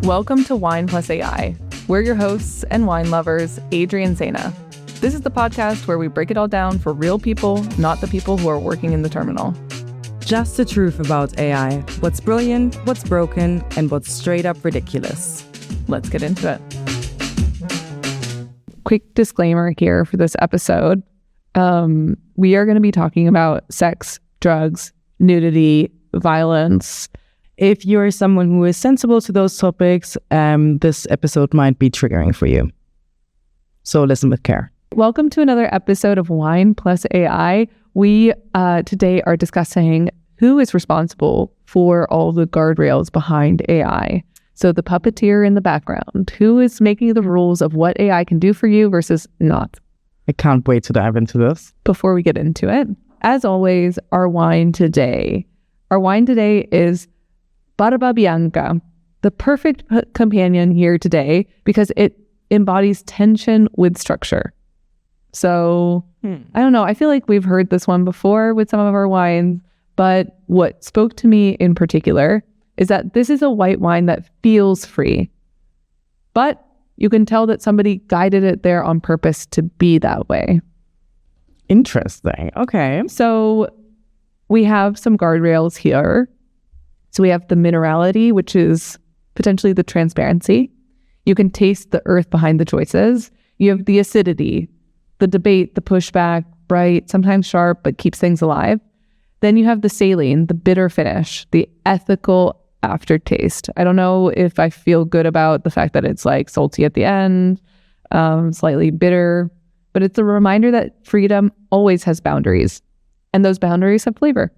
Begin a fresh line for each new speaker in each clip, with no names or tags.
Welcome to Wine Plus AI. We're your hosts and wine lovers, Adrie and Seyna. This is the podcast where we break it all down for real people, not the people who are working in the terminal.
Just the truth about AI. What's brilliant, what's broken, and what's straight up ridiculous.
Let's get into it. Quick disclaimer here for this episode. We are going to be talking about sex, drugs, nudity, violence.
If you're someone who is sensible to those topics, this episode might be triggering for you. So listen with care.
Welcome to another episode of Wine Plus AI. We today are discussing who is responsible for all the guardrails behind AI. So the puppeteer in the background, who is making the rules of what AI can do for you versus not.
I can't wait to dive into this.
Before we get into it, as always, our wine today is Barba Bianca, the perfect companion here today because it embodies tension with structure. So, I don't know. I feel like we've heard this one before with some of our wines, but what spoke to me in particular is that this is a white wine that feels free, but you can tell that somebody guided it there on purpose to be that way.
Interesting. Okay.
So we have some guardrails here. So we have the minerality, which is potentially the transparency. You can taste the earth behind the choices. You have the acidity, the debate, the pushback, bright, sometimes sharp, but keeps things alive. Then you have the saline, the bitter finish, the ethical aftertaste. I don't know if I feel good about the fact that it's like salty at the end, slightly bitter, but it's a reminder that freedom always has boundaries, and those boundaries have flavor.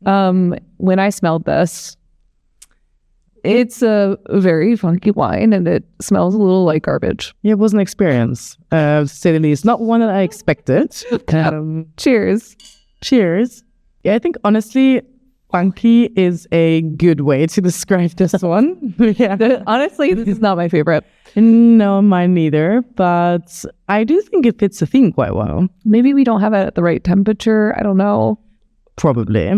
When I smelled this, it's a very funky wine and it smells a little like garbage.
Yeah, it was an experience, to say the least. Not one that I expected.
Cheers.
Cheers. Yeah, I think honestly, funky is a good way to describe this one. Yeah.
Honestly, this is not my favorite.
No, mine neither. But I do think it fits the theme quite well.
Maybe we don't have it at the right temperature. I don't know.
Probably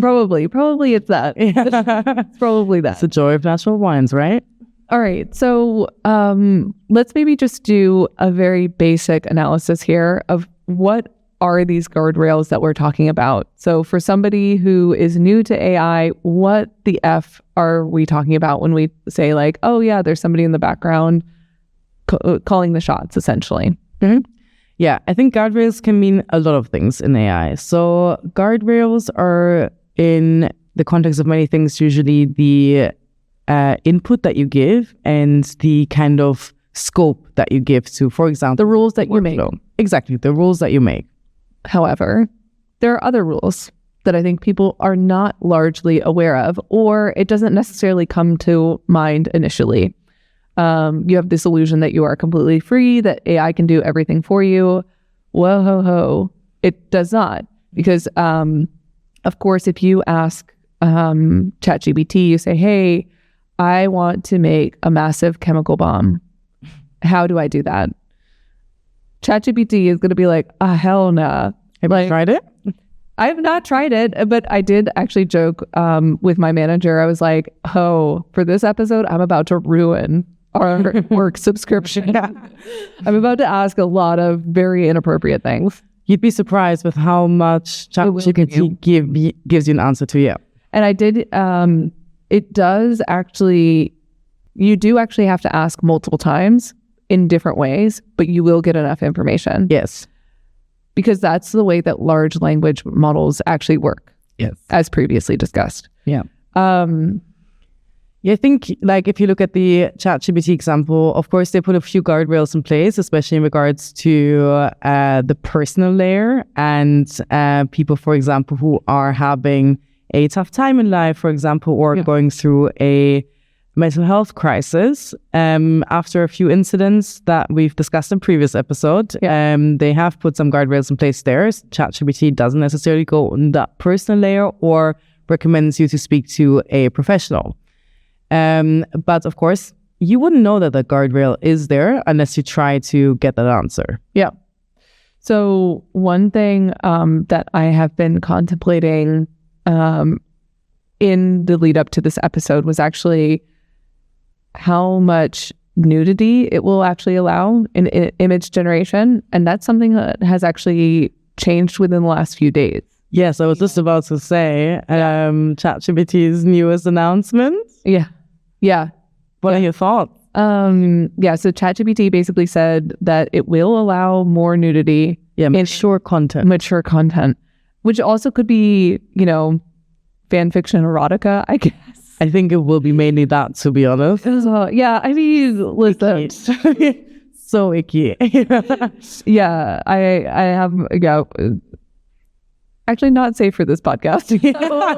it's that. It's probably that.
It's the joy of natural wines, right?
All right. So let's maybe just do a very basic analysis here of what are these guardrails that we're talking about. So for somebody who is new to AI, what the F are we talking about when we say like, oh yeah, there's somebody in the background calling the shots, essentially?
Mm-hmm. Yeah, I think guardrails can mean a lot of things in AI. So guardrails are, in the context of many things, usually the input that you give and the kind of scope that you give to, for example,
the rules that you make.
Exactly, the rules that you make.
However, there are other rules that I think people are not largely aware of, or it doesn't necessarily come to mind initially. You have this illusion that you are completely free, that AI can do everything for you. Whoa, ho, ho. It does not. Because, of course, if you ask ChatGPT, you say, hey, I want to make a massive chemical bomb. How do I do that? ChatGPT is going to be like, hell nah.
Have you tried it?
I have not tried it, but I did actually joke with my manager. I was like, oh, for this episode, I'm about to ruin our work subscription. I'm about to ask a lot of very inappropriate things.
You'd be surprised with how much ChatGPT gives you an answer to, yeah.
And I did, it does actually, you do actually have to ask multiple times in different ways, but you will get enough information.
Yes.
Because that's the way that large language models actually work.
Yes.
As previously discussed.
Yeah. Yeah, I think like if you look at the ChatGPT example, of course, they put a few guardrails in place, especially in regards to the personal layer and people, for example, who are having a tough time in life, for example, or going through a mental health crisis. After a few incidents that we've discussed in previous episode, they have put some guardrails in place there. ChatGPT doesn't necessarily go on that personal layer or recommends you to speak to a professional. But of course, you wouldn't know that the guardrail is there unless you try to get that answer.
Yeah. So one thing that I have been contemplating in the lead up to this episode was actually how much nudity it will actually allow in image generation. And that's something that has actually changed within the last few days.
Yes, I was just about to say ChatGPT's newest announcement.
Yeah.
What are your thoughts?
So ChatGPT basically said that it will allow more nudity.
Yeah, mature content.
Which also could be, fan fiction erotica, I guess.
I think it will be mainly that, to be honest.
Yeah, I mean, listen.
So icky.
Yeah, I have, actually not safe for this podcast.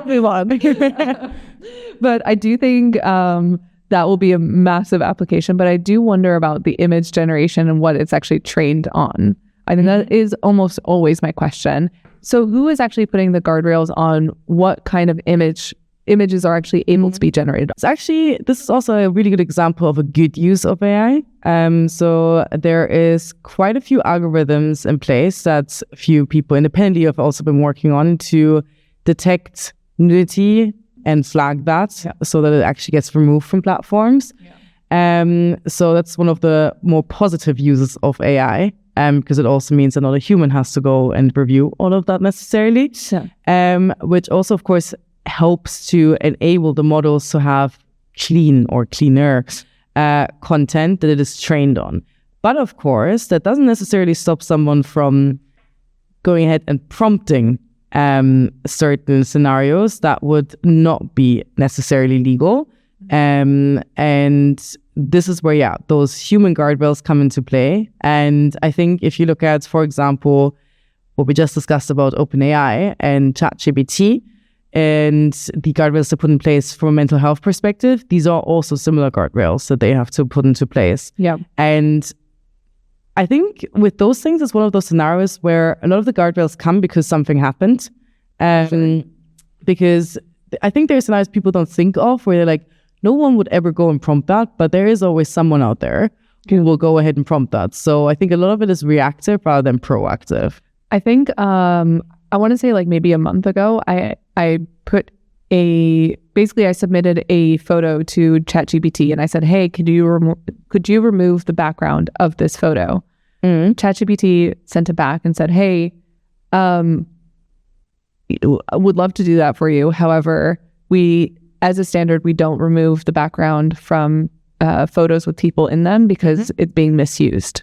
Move on. But I do think that will be a massive application. But I do wonder about the image generation and what it's actually trained on. I think that is almost always my question. So who is actually putting the guardrails on what kind of images are actually able to be generated?
It's actually, this is also a really good example of a good use of AI. So there is quite a few algorithms in place that a few people independently have also been working on to detect nudity and flag that so that it actually gets removed from platforms. So that's one of the more positive uses of AI. Because it also means that not a human has to go and review all of that necessarily. Which also, of course, helps to enable the models to have clean or cleaner content that it is trained on. But of course, that doesn't necessarily stop someone from going ahead and prompting certain scenarios that would not be necessarily legal. And this is where, those human guardrails come into play. And I think if you look at, for example, what we just discussed about OpenAI and ChatGPT and the guardrails to put in place from a mental health perspective, these are also similar guardrails that they have to put into place.
Yeah.
And I think with those things, it's one of those scenarios where a lot of the guardrails come because something happened. Because I think there's scenarios people don't think of where they're like, no one would ever go and prompt that, but there is always someone out there who will go ahead and prompt that. So I think a lot of it is reactive rather than proactive.
I think I want to say like maybe a month ago, I put basically I submitted a photo to ChatGPT and I said, hey, could you remove the background of this photo? ChatGPT sent it back and said, hey, I would love to do that for you. However, as a standard, we don't remove the background from photos with people in them because it's being misused,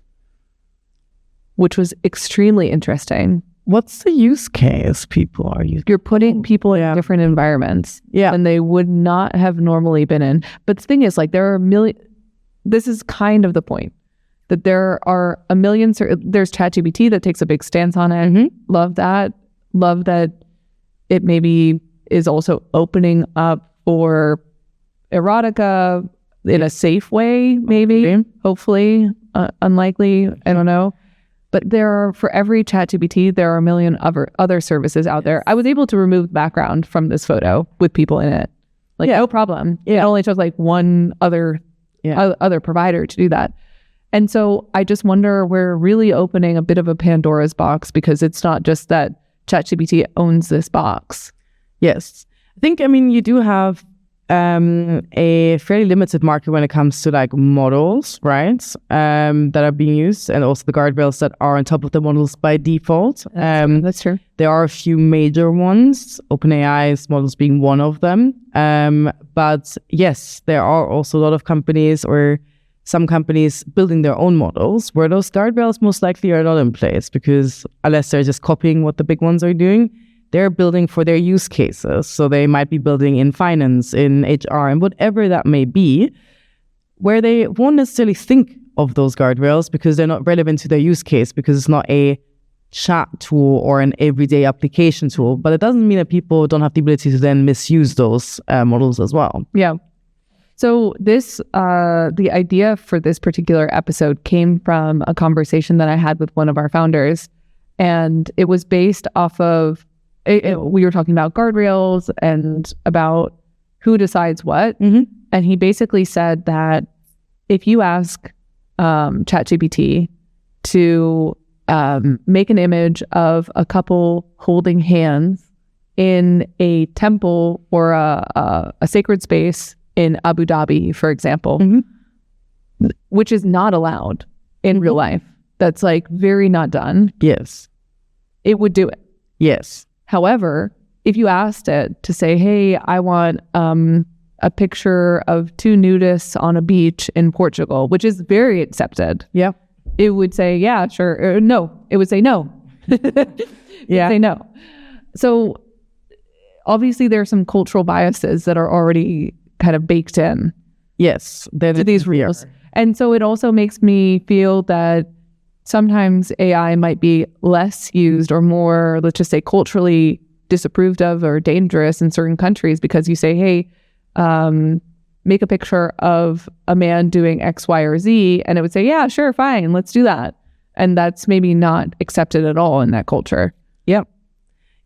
which was extremely interesting.
What's the use case people are using?
You're putting people in different environments than they would not have normally been in. But the thing is, like, there are this is kind of the point, that there are a million, there's ChatGPT that takes a big stance on it. Love that it maybe is also opening up for erotica in a safe way, maybe, hopefully, unlikely, I don't know. But for every ChatGPT, there are a million other services out there. I was able to remove the background from this photo with people in it. No problem. It only took like one other provider to do that. And so I just wonder, we're really opening a bit of a Pandora's box because it's not just that ChatGPT owns this box.
Yes. I think, you do have a fairly limited market when it comes to like models, right? That are being used, and also the guardrails that are on top of the models by default.
That's true.
There are a few major ones, OpenAI's models being one of them. But yes, there are also a lot of companies or some companies building their own models where those guardrails most likely are not in place, because unless they're just copying what the big ones are doing, they're building for their use cases. So they might be building in finance, in HR, and whatever that may be, where they won't necessarily think of those guardrails because they're not relevant to their use case, because it's not a chat tool or an everyday application tool. But it doesn't mean that people don't have the ability to then misuse those models as well.
Yeah. So the idea for this particular episode came from a conversation that I had with one of our founders. And it was based off of, we were talking about guardrails and about who decides what. And he basically said that if you ask ChatGPT to make an image of a couple holding hands in a temple or a sacred space in Abu Dhabi, for example, which is not allowed in real life. That's like very not done.
Yes.
It would do it.
Yes.
However, if you asked it to say, hey, I want a picture of two nudists on a beach in Portugal, which is very accepted.
Yeah.
It would say, yeah, sure. Or, no, it would say no.
Yeah.
Say no. So obviously there are some cultural biases that are already kind of baked in.
Yes.
To these rules. And so it also makes me feel that sometimes AI might be less used or more, let's just say, culturally disapproved of or dangerous in certain countries because you say, hey, make a picture of a man doing X, Y, or Z, and it would say, yeah, sure, fine, let's do that. And that's maybe not accepted at all in that culture.
Yeah.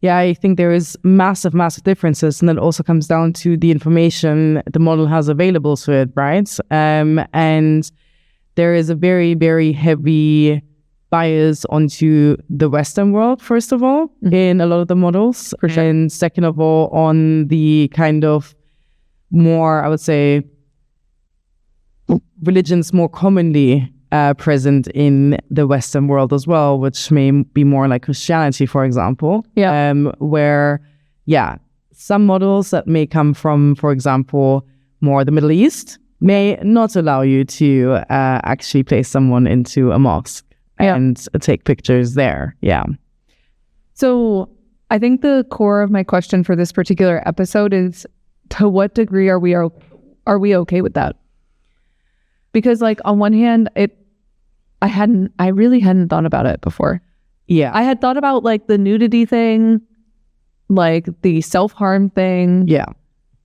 Yeah, I think there is massive differences. And that also comes down to the information the model has available to it, right? And there is a very, very heavy bias onto the Western world, first of all, in a lot of the models.
For sure.
And second of all, on the kind of more, I would say, religions more commonly present in the Western world as well, which may be more like Christianity, for example.
Yeah.
Where, some models that may come from, for example, more the Middle East may not allow you to actually place someone into a mosque and take pictures there. Yeah.
So I think the core of my question for this particular episode is, to what degree are we okay with that? Because like on one hand, I really hadn't thought about it before.
Yeah.
I had thought about like the nudity thing, like the self-harm thing.
Yeah.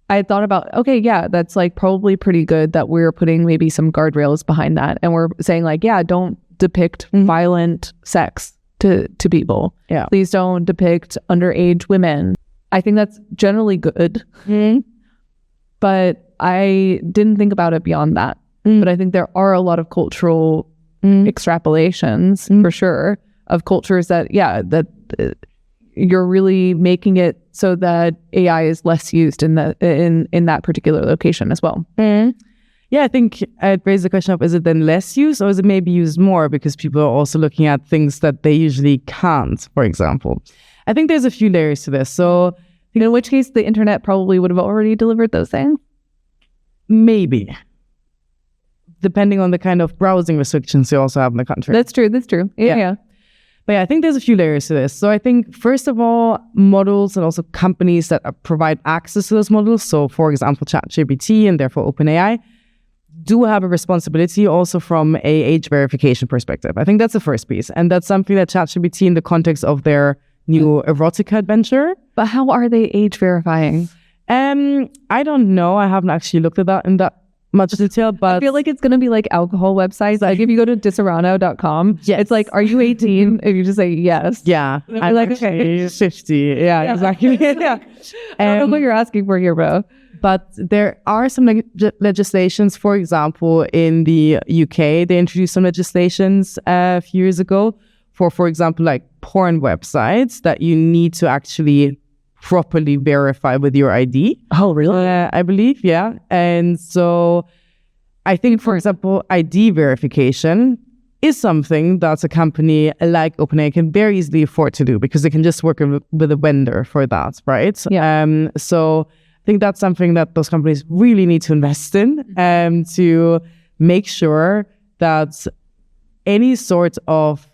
I had thought about, okay, yeah, that's like probably pretty good that we're putting maybe some guardrails behind that. And we're saying like, yeah, don't depict violent sex to people.
Yeah.
Please don't depict underage women. I think that's generally good. But I didn't think about it beyond that. But I think there are a lot of cultural extrapolations for sure of cultures that you're really making it so that AI is less used in that particular location as well.
Yeah, I think I'd raise the question of, is it then less used or is it maybe used more because people are also looking at things that they usually can't, for example. I think there's a few layers to this. So
in which case the internet probably would have already delivered those things?
Maybe. Depending on the kind of browsing restrictions you also have in the country.
That's true. Yeah.
But yeah, I think there's a few layers to this. So I think, first of all, models and also companies that provide access to those models, so for example, ChatGPT and therefore OpenAI, do have a responsibility also from a age verification perspective. I think that's the first piece. And that's something that ChatGPT, in the context of their new erotica adventure.
But how are they age verifying?
I don't know. I haven't actually looked at that in that much detail, but
I feel like it's going to be like alcohol websites. Like if you go to disaronno.com, it's like, are you 18? If you just say yes.
Yeah. I'm
like,
okay. 50. Yeah, exactly. Yeah.
I don't know what you're asking for here, bro.
But there are some legislations, for example, in the UK, they introduced some legislations a few years ago for example, like porn websites that you need to actually properly verify with your ID.
Oh, really?
I believe, yeah. And so I think, for example, ID verification is something that a company like OpenAI can very easily afford to do because they can just work with a vendor for that, right?
Yeah.
So I think that's something that those companies really need to invest in to make sure that any sort of,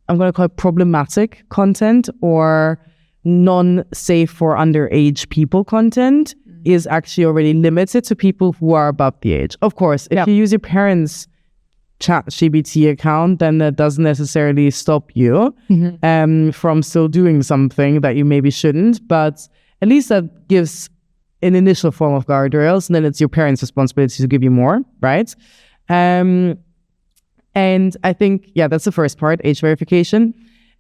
I'm going to call it problematic content or non-safe for underage people content is actually already limited to people who are above the age. Of course, if you use your parents' ChatGPT account, then that doesn't necessarily stop you from still doing something that you maybe shouldn't. But at least that gives an initial form of guardrails, and then it's your parents' responsibility to give you more, right? And I think, that's the first part, age verification.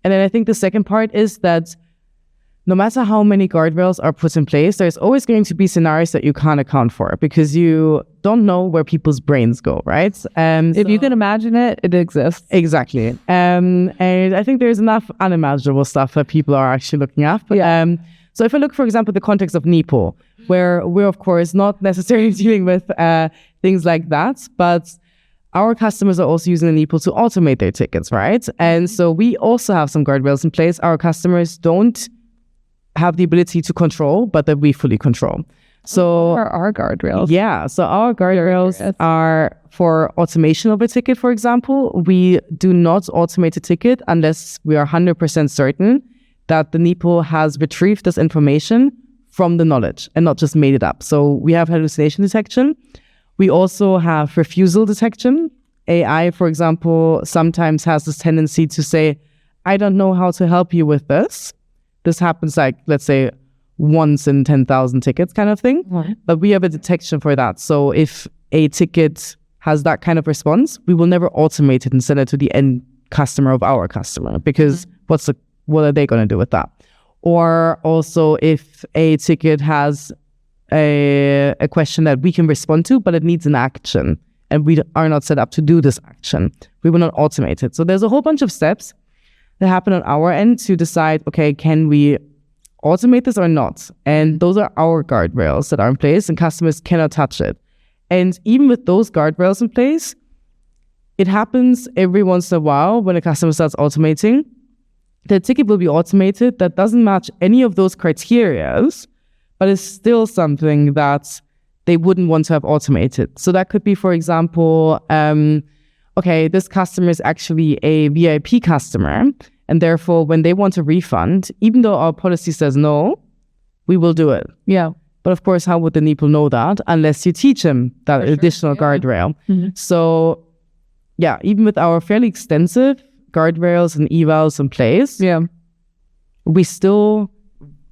And then I think the second part is that no matter how many guardrails are put in place, there's always going to be scenarios that you can't account for because you don't know where people's brains go, right?
If you can imagine it, it exists.
Exactly. And I think there's enough unimaginable stuff that people are actually looking at. So if I look, for example, the context of NEPO, where we're, of course, not necessarily dealing with things like that, but our customers are also using the NEPO to automate their tickets, right? And so we also have some guardrails in place. Our customers don't have the ability to control, but that we fully control. So
what are our guardrails?
Yeah, so our guardrails are for automation of a ticket, for example. We do not automate a ticket unless we are 100% certain that the NEPO has retrieved this information from the knowledge and not just made it up. So we have hallucination detection. We also have refusal detection. AI, for example, sometimes has this tendency to say, I don't know how to help you with this. This happens like, let's say, once in 10,000 tickets kind of thing. Mm-hmm. But we have a detection for that. So if a ticket has that kind of response, we will never automate it and send it to the end customer of our customer, because what are they going to do with that? Or also if a ticket has a question that we can respond to, but it needs an action and we are not set up to do this action, we will not automate it. So there's a whole bunch of steps that happen on our end to decide, okay, can we automate this or not? And those are our guardrails that are in place, and customers cannot touch it. And even with those guardrails in place, it happens every once in a while when a customer starts automating. The ticket will be automated that doesn't match any of those criterias, but it's still something that they wouldn't want to have automated. So that could be, for example, okay, this customer is actually a VIP customer, and therefore when they want a refund, even though our policy says no, we will do it.
Yeah.
But of course, how would the NEPO know that unless you teach them that additional guardrail? Mm-hmm. So yeah, even with our fairly extensive guardrails and evals in place, we still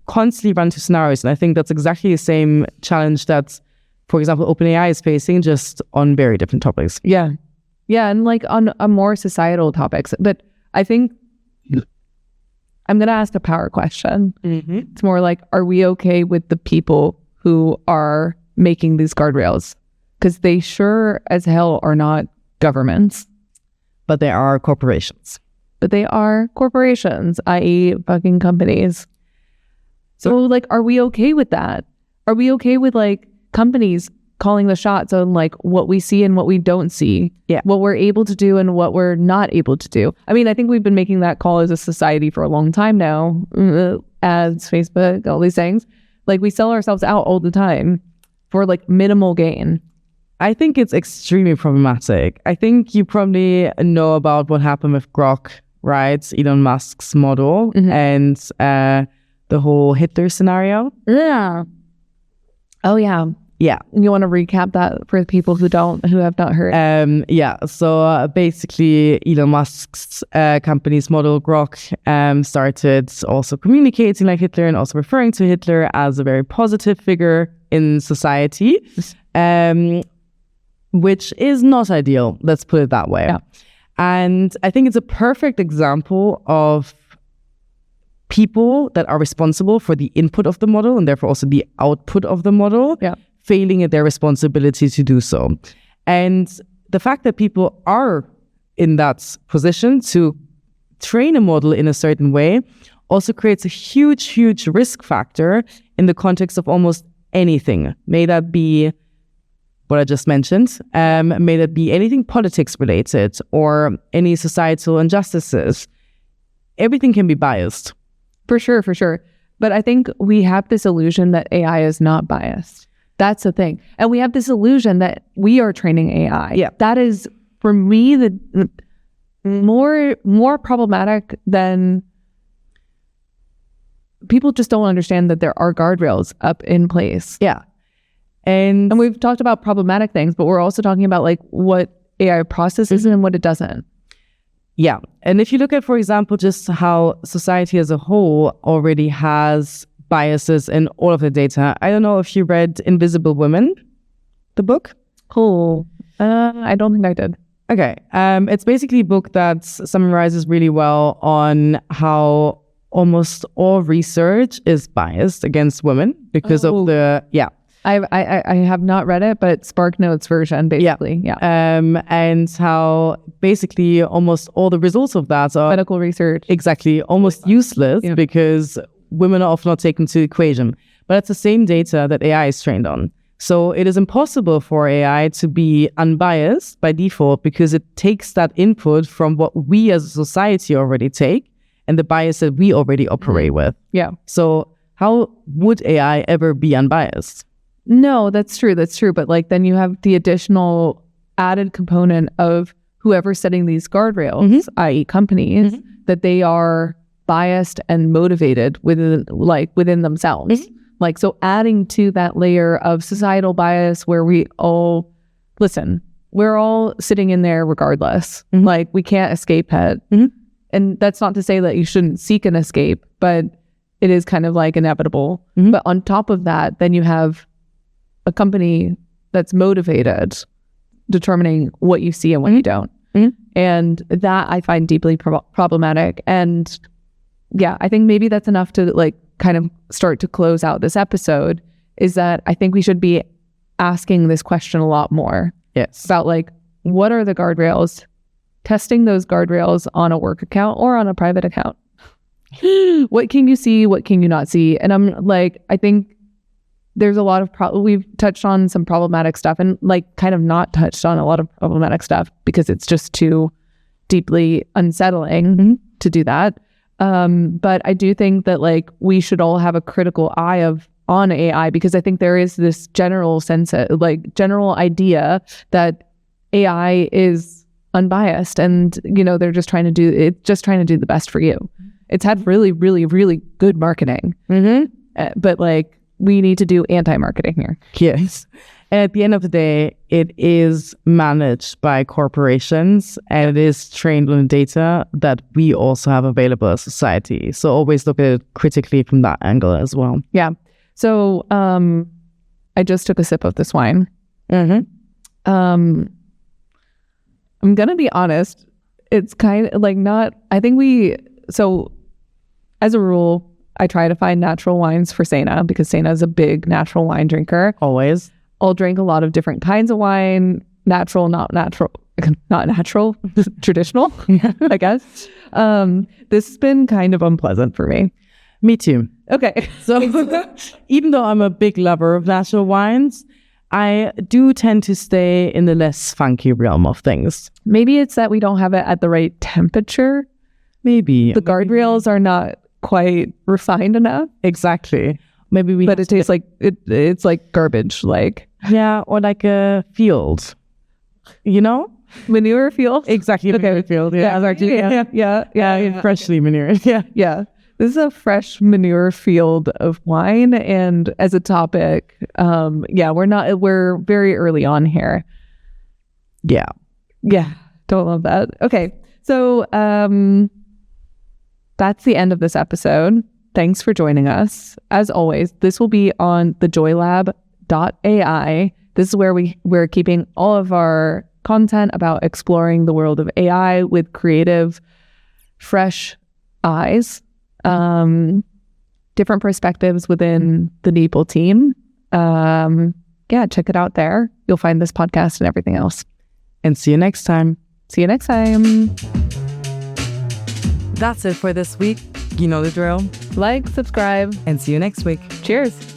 constantly run to scenarios. And I think that's exactly the same challenge that, for example, OpenAI is facing, just on very different topics.
Yeah. Yeah. And like on a more societal topics. But I think I'm going to ask a power question. Mm-hmm. It's more like, are we okay with the people who are making these guardrails? Because they sure as hell are not governments.
But they are corporations.
But they are corporations, i.e. fucking companies. So like, are we okay with that? Are we okay with like companies calling the shots on like what we see and what we don't see? Yeah. What we're able to do and what we're not able to do. I mean, I think we've been making that call as a society for a long time now. Ads, Facebook, all these things. Like we sell ourselves out all the time for like minimal gain.
I think it's extremely problematic. I think you probably know about what happened with Grok, right? Elon Musk's model, and the whole Hitler scenario.
Yeah. Oh, yeah.
Yeah.
You want to recap that for the people who have not heard?
Yeah. So basically, Elon Musk's company's model, Grok, started also communicating like Hitler and also referring to Hitler as a very positive figure in society. Which is not ideal, let's put it that way. Yeah. And I think it's a perfect example of people that are responsible for the input of the model and therefore also the output of the model, failing at their responsibility to do so. And the fact that people are in that position to train a model in a certain way also creates a huge, huge risk factor in the context of almost anything. May that be what I just mentioned, may that be anything politics related or any societal injustices. Everything can be biased.
For sure. But I think we have this illusion that AI is not biased. That's the thing. And we have this illusion that we are training AI. Yeah. That is, for me, the more problematic than people just don't understand that there are guardrails up in place.
Yeah.
And we've talked about problematic things, but we're also talking about like what AI processes and what it doesn't.
Yeah. And if you look at, for example, just how society as a whole already has biases in all of the data. I don't know if you read Invisible Women, the book.
Cool. I don't think I did.
Okay. It's basically a book that summarizes really well on how almost all research is biased against women because of the,
I have not read it, but SparkNotes version, basically. Yeah.
And how basically almost all the results of that are
medical research.
Exactly. Almost useless because women are often not taken into the equation. But it's the same data that AI is trained on. So it is impossible for AI to be unbiased by default because it takes that input from what we as a society already take and the bias that we already operate with.
Yeah.
So how would AI ever be unbiased?
No, that's true. But like then you have the additional added component of whoever's setting these guardrails, i.e. companies, that they are biased and motivated within themselves. Like, so adding to that layer of societal bias where we're all sitting in there regardless. Like, we can't escape it. And that's not to say that you shouldn't seek an escape, but it is kind of like inevitable. But on top of that, then you have a company that's motivated, determining what you see and what you don't. And that I find deeply problematic. And yeah, I think maybe that's enough to like kind of start to close out this episode, is that I think we should be asking this question a lot more.
Yes.
About like, what are the guardrails? Testing those guardrails on a work account or on a private account. What can you see? What can you not see? And I'm like, I think there's a lot of we've touched on some problematic stuff and like kind of not touched on a lot of problematic stuff because it's just too deeply unsettling to do that. But I do think that like we should all have a critical eye on AI, because I think there is this general general idea that AI is unbiased and, you know, they're just trying to do the best for you. It's had really, really, really good marketing. But like, we need to do anti-marketing here.
Yes. And at the end of the day, it is managed by corporations and it is trained on data that we also have available as society. So always look at it critically from that angle as well.
Yeah. So I just took a sip of this wine. I'm going to be honest. It's kind of like so as a rule, I try to find natural wines for Seyna because Seyna is a big natural wine drinker.
Always.
I'll drink a lot of different kinds of wine, natural, not natural, traditional, I guess. This has been kind of unpleasant for me.
Me too.
Okay.
So even though I'm a big lover of natural wines, I do tend to stay in the less funky realm of things.
Maybe it's that we don't have it at the right temperature.
Maybe.
The guardrails are not quite refined enough.
Exactly.
But it tastes like it's like garbage, like
or like a field, you know,
manure field.
Exactly.
Okay.
Manure field. Yeah. Freshly manured.
Yeah. This is a fresh manure field of wine, and as a topic, we're very early on here. Yeah. Don't love that. Okay, so that's the end of this episode. Thanks for joining us. As always, this will be on thejoylab.ai. This is where we're keeping all of our content about exploring the world of AI with creative, fresh eyes, different perspectives within the Neeple team. Check it out there. You'll find this podcast and everything else.
And see you next time. That's it for this week. You know the drill.
Like, subscribe,
and see you next week.
Cheers.